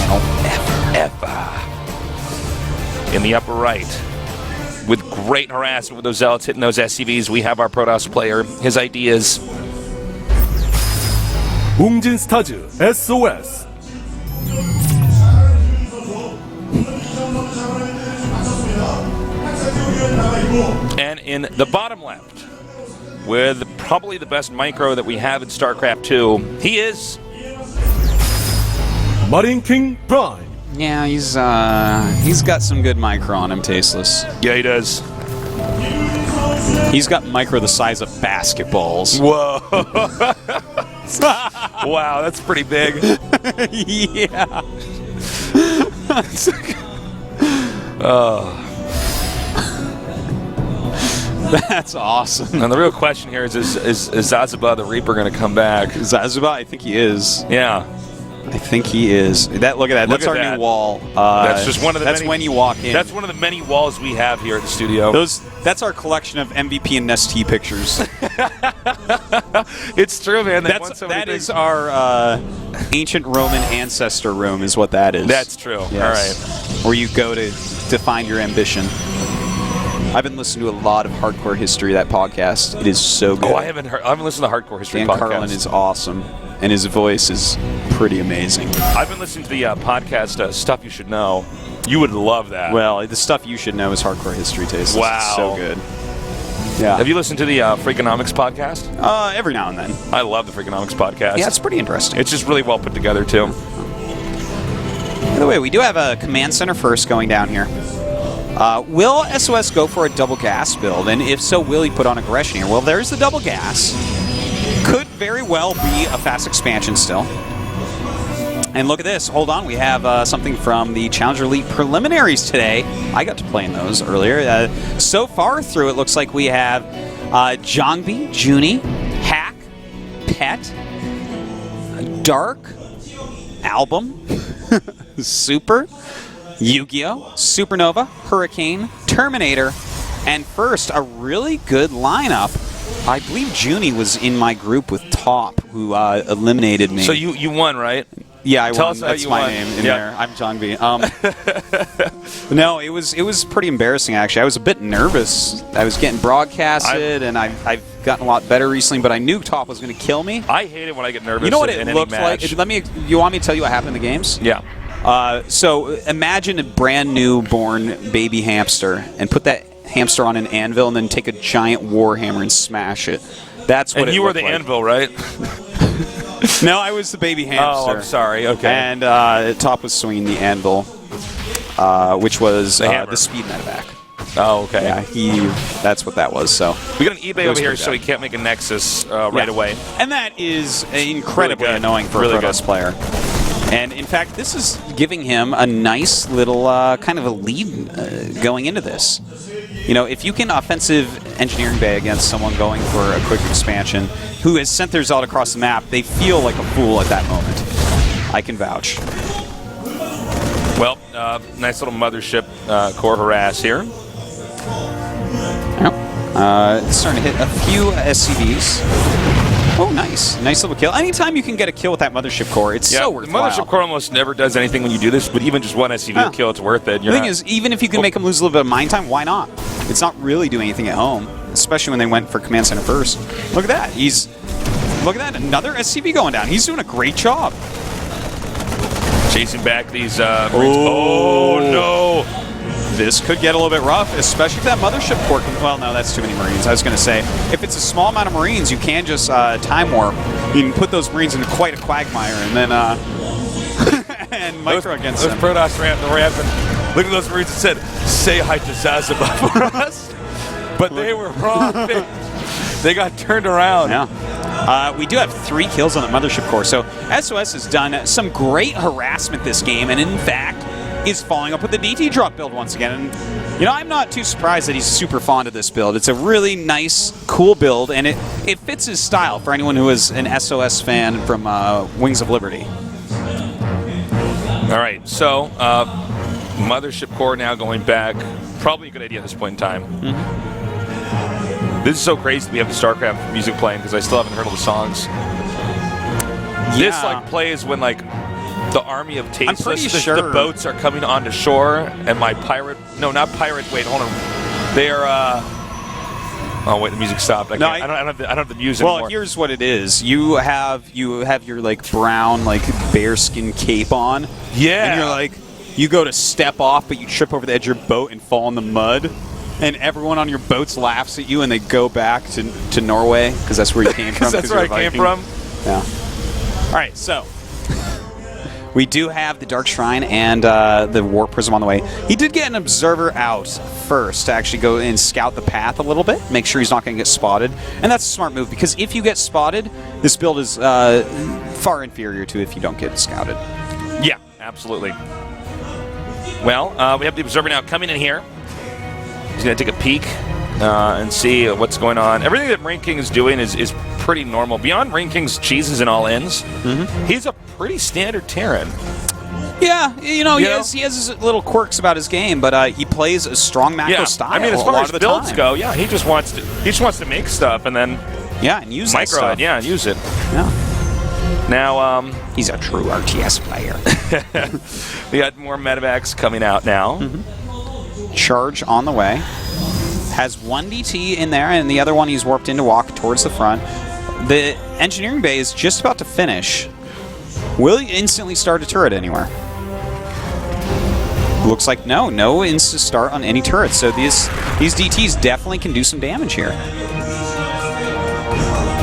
channel ever. In the upper right, with great harassment with those zealots hitting those SCVs, we have our Protoss player. His ideas. 웅진스타즈 SOS. And in the bottom left, with probably the best micro that we have in StarCraft 2, he is MarineKing Prime. Yeah, he's got some good micro on him, Tasteless. Yeah, he does. He's got micro the size of basketballs. Whoa. Wow, that's pretty big. Yeah. That's awesome. And the real question here is Zazaba the Reaper going to come back? Zazaba, I think he is. Yeah. I think he is. Look at that. That's our new wall. That's just one of the That's many, when you walk in. That's one of the many walls we have here at the studio. That's our collection of MVP and Nest pictures. It's true, man. That is our ancient Roman ancestor room is what that is. That's true. Yes. All right. Where you go to find your ambition. I've been listening to a lot of Hardcore History, that podcast. It is so good. Oh, I haven't listened to the Hardcore History Dan podcast. Carlin is awesome, and his voice is pretty amazing. I've been listening to the podcast Stuff You Should Know. You would love that. Well, the Stuff You Should Know is Hardcore History Taste. Wow. It's so good. Yeah. Have you listened to the Freakonomics podcast? Every now and then. I love the Freakonomics podcast. Yeah, it's pretty interesting. It's just really well put together, too. By the way, we do have a command center first going down here. Will SOS go for a double gas build? And if so, will he put on aggression here? Well, there's the double gas. Could very well be a fast expansion still. And look at this. Hold on. We have something from the Challenger Elite preliminaries today. I got to play in those earlier. So far through, it looks like we have Jongbi, Junie, Hack, Pet, Dark, Album, Super, Yu-Gi-Oh!, Supernova, Hurricane, Terminator, and first, a really good lineup. I believe Junie was in my group with Top, who eliminated me. So you won, right? Yeah, I Tell won. us how That's you my won. name in there. I'm John B. No, it was pretty embarrassing, actually. I was a bit nervous. I was getting broadcasted, and I've gotten a lot better recently, but I knew Top was going to kill me. I hate it when I get nervous. You know what in it any looked match. like? You want me to tell you what happened in the games? Yeah. So imagine a brand new born baby hamster and put that hamster on an anvil and then take a giant warhammer and smash it. That's what and it you were looked the like. anvil, right? No, I was the baby hamster. Oh, I'm sorry. Okay. And Top was swinging the anvil, which was the speed medevac. Oh, okay. Yeah, that's what that was. So we got an eBay over here, pretty so he can't make a Nexus right away. And that is incredibly annoying for a Protoss player. And in fact, this is giving him a nice little kind of a lead going into this. You know, if you can offensive engineering bay against someone going for a quick expansion who has sent their Zealot across the map, they feel like a fool at that moment. I can vouch. Well, nice little mothership core harass here. Yep. It's starting to hit a few SCVs. Oh, nice. Nice little kill. Anytime you can get a kill with that mothership core, it's so worthwhile. The mothership core almost never does anything when you do this, but even just one SCV kill, it's worth it. The thing is, even if you can make them lose a little bit of mind time, why not? It's not really doing anything at home, especially when they went for command center first. Look at that. Look at that. Another SCV going down. He's doing a great job. Chasing back these Marines. Oh, no. This could get a little bit rough, especially if that mothership core can, well, no, that's too many Marines. I was going to say, if it's a small amount of Marines, you can just time warp. You can put those Marines into quite a quagmire, and then and micro against them. Those Protoss ran the ramp, and look at those Marines that said, say hi to Zazaba for us. But they were wrong. They got turned around. Yeah. We do have 3 kills on the mothership core, so SOS has done some great harassment this game, and in fact, is following up with the DT drop build once again. And, you know, I'm not too surprised that he's super fond of this build. It's a really nice, cool build, and it fits his style for anyone who is an SOS fan from Wings of Liberty. All right, so mothership core now going back. Probably a good idea at this point in time. Mm-hmm. This is so crazy that we have the StarCraft music playing because I still haven't heard all the songs. This like plays when like the army of tasteless. I'm pretty the, sure the boats are coming onto shore, and my pirate. No, not pirate. Wait, hold on. They're. Oh wait, the music stopped. I don't have the music well, anymore. here's what it is. You have your like brown like bearskin cape on. Yeah. And you're like, you go to step off, but you trip over the edge of your boat and fall in the mud. And everyone on your boats laughs at you, and they go back to Norway because that's where you came from. That's where I came from. Yeah. All right, so we do have the Dark Shrine and the Warp Prism on the way. He did get an observer out first to actually go and scout the path a little bit, make sure he's not going to get spotted. And that's a smart move, because if you get spotted, this build is far inferior to if you don't get scouted. Yeah, absolutely. Well, we have the observer now coming in here. He's going to take a peek and see what's going on. Everything that MarineKing is doing is pretty normal. Beyond MarineKing's cheeses and all-ins, he's a pretty standard Terran. Yeah, he has his little quirks about his game, but he plays a strong macro style. I mean, as a far lot as of the builds time. go, yeah, he just wants to make stuff and then and use that micro stuff. it, and use it. Yeah. Now, he's a true RTS player. we got more medevacs coming out now. Charge on the way. Has one DT in there, and the other one he's warped in to walk towards the front. The engineering bay is just about to finish. Will he instantly start a turret anywhere? Looks like no instant start on any turret. So these DTs definitely can do some damage here.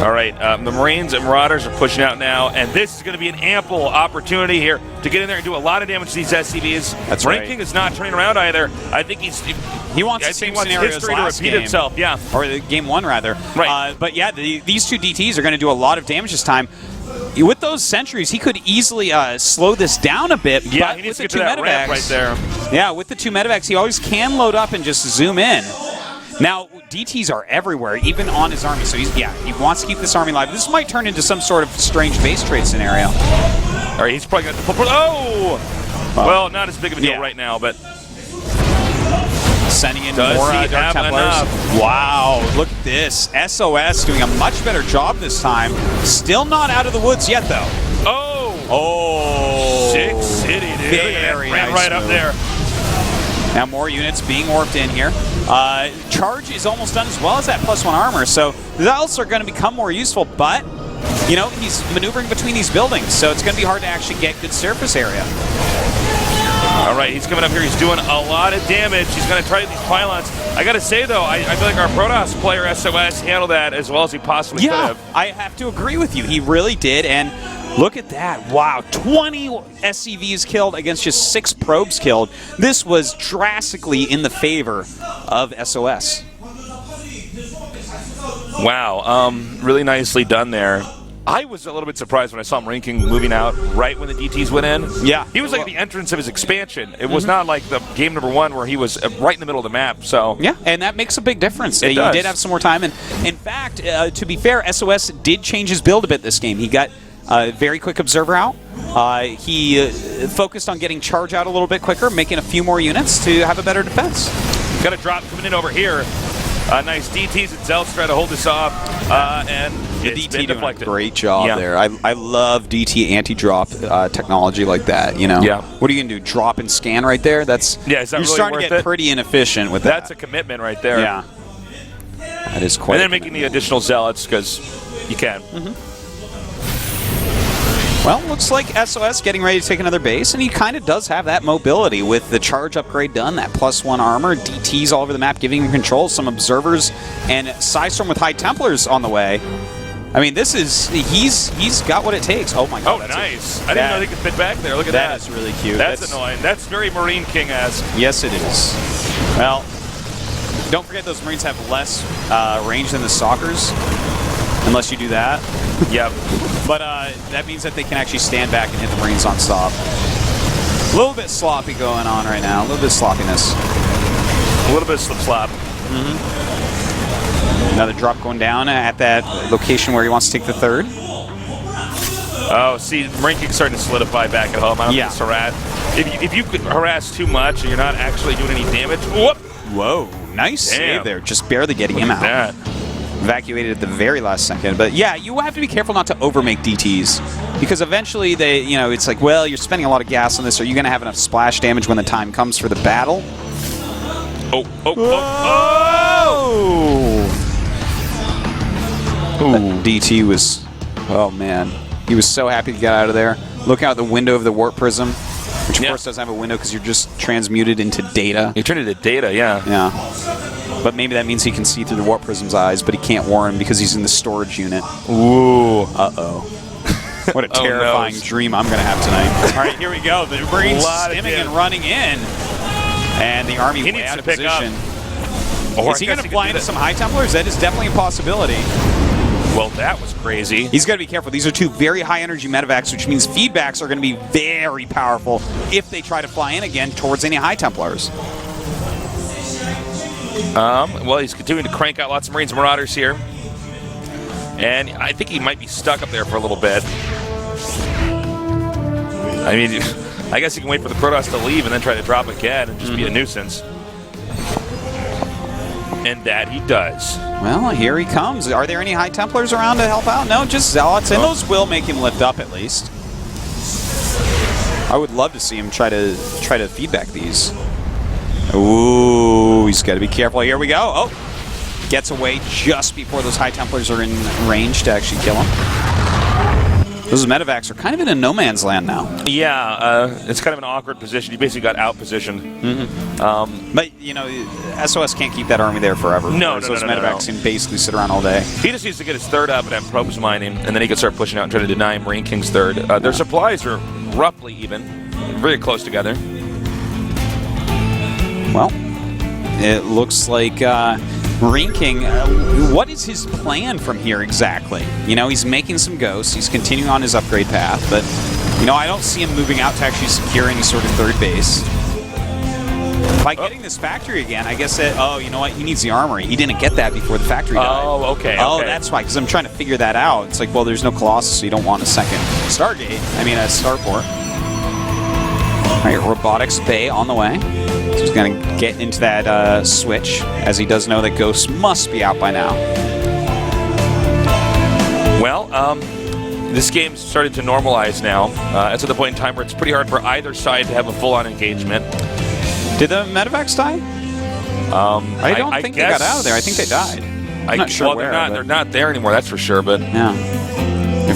All right, the Marines and Marauders are pushing out now, and this is going to be an ample opportunity here to get in there and do a lot of damage to these SCVs. That's MarineKing right. is not turning around either. I think he wants the same scenario as history to last repeat game. itself. Yeah, or the game one rather. Right. But yeah, these two DTs are going to do a lot of damage this time. With those sentries, he could easily slow this down a bit. Yeah, but he needs with to the get two to that ramp medevacs, right there. Yeah, with the two medevacs, he always can load up and just zoom in. Now, DTs are everywhere, even on his army. So he wants to keep this army alive. This might turn into some sort of strange base trade scenario. All right, he's probably going to... Well, not as big of a deal right now, but... Sending in Does more he Dark have Templars. enough? Wow, look at this. SOS doing a much better job this time. Still not out of the woods yet, though. Oh! Sick City, dude. Very Ran nice right up move. there. Now more units being warped in here. Charge is almost done, as well as that +1 armor, so the zealots are going to become more useful, but, he's maneuvering between these buildings, so it's going to be hard to actually get good surface area. All right, he's coming up here. He's doing a lot of damage. He's going to try these pylons. I got to say, though, I feel like our Protoss player, SOS, handled that as well as he possibly could have. I have to agree with you. He really did, and look at that. Wow, 20 SCVs killed against just 6 probes killed. This was drastically in the favor of SOS. Wow, really nicely done there. I was a little bit surprised when I saw MarineKing moving out right when the DTs went in. Yeah. He was like the entrance of his expansion. It was not like the game number 1 where he was right in the middle of the map. So yeah, and that makes a big difference. It You does. did have some more time, and in fact, to be fair, SOS did change his build a bit this game. He got a very quick observer out. He focused on getting charge out a little bit quicker, making a few more units to have a better defense. got a drop coming in over here. Nice DTs and Zealots try to hold this off, and The it's DT been doing deflected. a great job Yeah. there. I love DT anti-drop technology like that. Yeah. What are you gonna do? Drop and scan right there? That's Yeah, is that you're really starting to worth get it? pretty inefficient with That's a that. commitment right there. Yeah. That is quite. And then making the additional Zealots because you can. Well, looks like SOS getting ready to take another base, and he kind of does have that mobility with the charge upgrade done, that +1 armor, DTs all over the map giving him control, some observers, and Psystorm with High Templars on the way. I mean, this is, he's got what it takes. Oh my god. Oh, that's nice. I didn't know they could fit back there. Look at that. That is really cute. That's annoying. That's very MarineKing-esque. Yes, it is. Well, don't forget those Marines have less range than the Stalkers, unless you do that. Yep. But that means that they can actually stand back and hit the Marines on stop. A little bit sloppy going on right now. A little bit of sloppiness. A little bit of slip-slop. Another drop going down at that location where he wants to take the third. Oh, see, MarineKing's starting to solidify back at home. I don't Yeah. think it's harass. If you harass too much and you're not actually doing any damage, whoop! Whoa, nice Damn. save there. Just barely getting him out. That. Evacuated at the very last second. But yeah, you have to be careful not to overmake DTs. Because eventually they, it's like, well, you're spending a lot of gas on this. Are you going to have enough splash damage when the time comes for the battle? That DT was, oh man. He was so happy to get out of there. Look out the window of the warp prism, which of course doesn't have a window because you're just transmuted into data. You turn into data, yeah. Yeah. But maybe that means he can see through the warp prism's eyes, but he can't warn him because he's in the storage unit. Ooh. Uh-oh. What a terrifying dream I'm going to have tonight. All right, here we go. The Marine stimming and running in. And the Army way out of position. Is he going to fly into some High Templars? That is definitely a possibility. Well, that was crazy. He's got to be careful. These are two very high-energy medevacs, which means feedbacks are going to be very powerful if they try to fly in again towards any High Templars. Well, he's continuing to crank out lots of Marines and Marauders here. And I think he might be stuck up there for a little bit. I mean, I guess he can wait for the Protoss to leave and then try to drop again and just be a nuisance. And that he does. Well, here he comes. Are there any High Templars around to help out? No, just Zealots. And those will make him lift up at least. I would love to see him try to feedback these. Ooh, he's got to be careful. Here we go. Oh, gets away just before those High Templars are in range to actually kill him. Those medevacs are kind of in a no man's land now. Yeah, it's kind of an awkward position. You basically got out-positioned. But, SOS can't keep that army there forever. No, those medevacs can basically sit around all day. He just needs to get his third up and have probes mining, and then he can start pushing out and try to deny MarineKing's third. Their supplies are roughly even, very close together. Well, it looks like MarineKing, what is his plan from here exactly? He's making some ghosts. He's continuing on his upgrade path, but, I don't see him moving out to actually secure any sort of third base. By getting this factory again, I guess that, you know what? He needs the armory. He didn't get that before the factory died. Oh, okay. Oh, that's why, because I'm trying to figure that out. It's like, well, there's no Colossus, so you don't want a second Stargate. I mean, a starport. All right, Robotics Bay on the way. So he's going to get into that switch, as he does know that Ghosts must be out by now. Well, this game's started to normalize now. It's at the point in time where it's pretty hard for either side to have a full-on engagement. Did the medevacs die? I don't think they got out of there. I think they died. I'm not sure where. They're not there anymore, that's for sure. But yeah.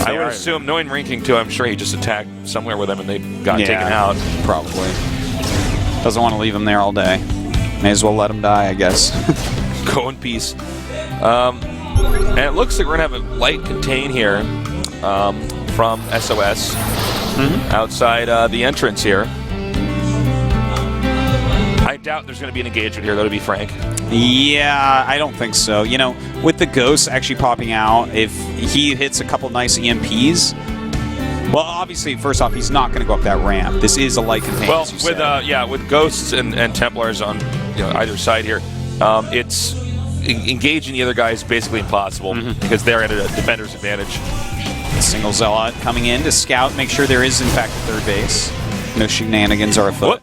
I would assume, knowing MarineKing too, I'm sure he just attacked somewhere with them and they got taken out. Probably. Doesn't want to leave him there all day. May as well let him die, I guess. Go in peace. And it looks like we're going to have a light contain here from SOS outside the entrance here. I doubt there's going to be an engagement here, though, to be frank. Yeah, I don't think so. With the ghosts actually popping out, if he hits a couple nice EMPs, well, obviously, first off, he's not going to go up that ramp. This is a light containment. Well, with ghosts and Templars on either side here, it's engaging the other guy is basically impossible because they're at a defender's advantage. Single Zealot coming in to scout, make sure there is in fact a third base. No shenanigans are afoot.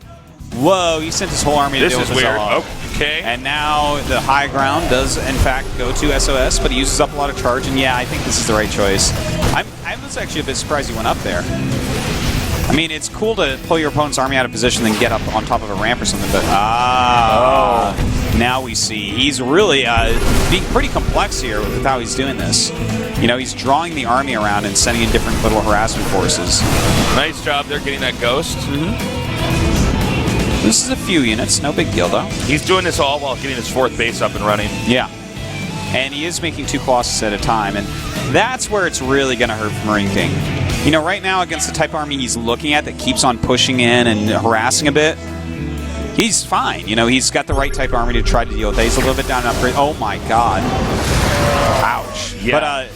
Whoa, he sent his whole army to deal with the Zealot. Okay. And now the high ground does, in fact, go to SOS, but he uses up a lot of charge, and yeah, I think this is the right choice. I was actually a bit surprised he went up there. I mean, it's cool to pull your opponent's army out of position and then get up on top of a ramp or something, but now we see. He's really being pretty complex here with how he's doing this. He's drawing the army around and sending in different little harassment forces. Nice job there getting that ghost. This is a few units, no big deal though. He's doing this all while getting his fourth base up and running. Yeah. And he is making 2 Colossus at a time, and that's where it's really going to hurt for MarineKing. Right now against the type army he's looking at that keeps on pushing in and harassing a bit, he's fine. He's got the right type army to try to deal with that. He's a little bit down in upgrade. Oh my god. Ouch. Yeah. But,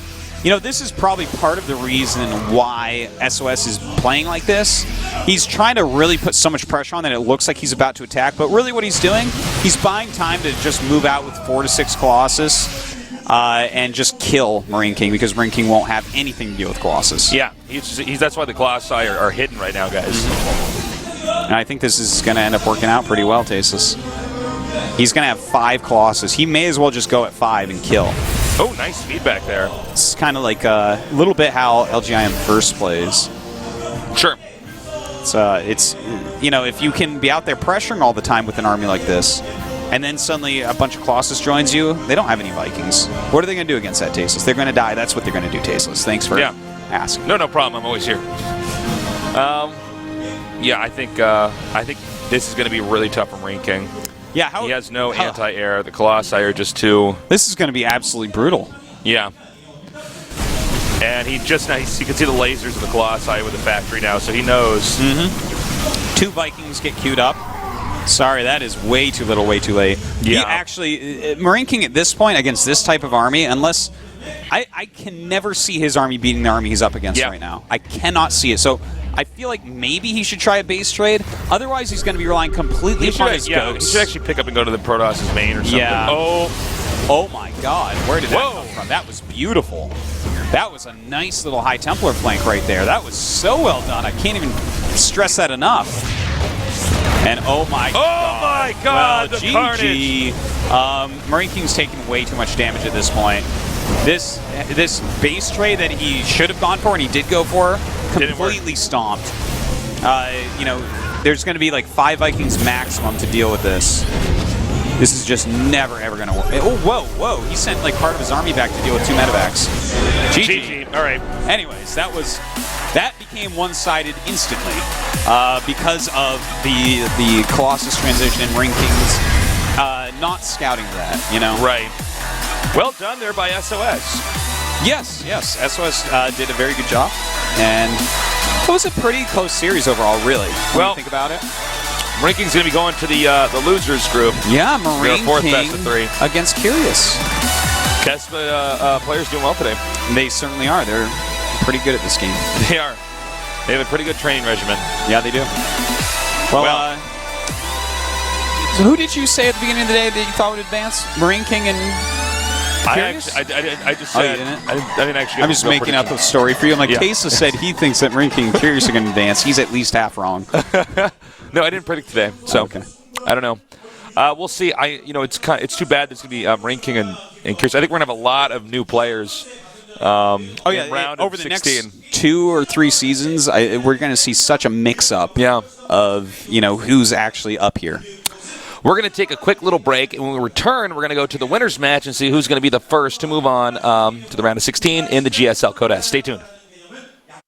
this is probably part of the reason why SOS is playing like this. He's trying to really put so much pressure on that it looks like he's about to attack, but really what he's doing, he's buying time to just move out with 4 to 6 Colossus and just kill MarineKing, because MarineKing won't have anything to do with Colossus. Yeah, that's why the Colossi are hidden right now, guys. And I think this is going to end up working out pretty well, Tasteless. He's going to have 5 Colossus. He may as well just go at 5 and kill. Oh, nice feedback there. It's kind of like a little bit how LGIM first plays. Sure. It's you know, if you can be out there pressuring all the time with an army like this, and then suddenly a bunch of Colossus joins you, they don't have any Vikings. What are they going to do against that Tasteless? They're going to die. That's what they're going to do, Tasteless. Thanks for asking. No problem. I'm always here. Yeah, I think this is going to be really tough for MarineKing. Yeah, he has no anti-air. The Colossi are just too. This is going to be absolutely brutal. Yeah. And he can see the lasers of the Colossi with the factory now, so he knows. Two Vikings get queued up. Sorry, that is way too little, way too late. Yeah. He actually, MarineKing at this point against this type of army, unless I can never see his army beating the army he's up against right now. I cannot see it. So I feel like maybe he should try a base trade. Otherwise, he's going to be relying completely upon his ghosts. He should actually pick up and go to the Protoss's main or something. Yeah. Oh my God! Where did that come from? That was beautiful. That was a nice little High Templar flank right there. That was so well done. I can't even stress that enough. And oh my God, the GG. carnage. MarineKing's taking way too much damage at this point. This base trade that he should have gone for and he did go for, completely stomped. You know, there's going to be like 5 Vikings maximum to deal with this. This is just never, ever going to work. Oh, whoa. He sent like part of his army back to deal with 2 medevacs. GG. All right. Anyways, that became one-sided instantly because of the Colossus transition and MarineKing's not scouting that, you know? Right. Well done there by SOS. Yes. SOS did a very good job, and it was a pretty close series overall, really, when you think about it. MarineKing's going to be going to the losers group. Yeah, fourth best of 3 MarineKing against Curious. Kespa players doing well today. They certainly are. They're pretty good at this game. They are. They have a pretty good training regimen. Yeah, they do. Well, so who did you say at the beginning of the day that you thought would advance? MarineKing and Curious? I just said. You didn't? I didn't actually. I'm just making up a story for you. I'm like, Tesa said he thinks that MarineKing and Curious are going to advance. He's at least half wrong. No, I didn't predict today. So okay. I don't know. We'll see. It's too bad there's going to be MarineKing and Curious. I think we're going to have a lot of new players. Round over the 16. next 2 or 3 seasons, we're going to see such a mix-up of who's actually up here. We're going to take a quick little break, and when we return, we're going to go to the winners match and see who's going to be the first to move on to the round of 16 in the GSL Korea. Stay tuned.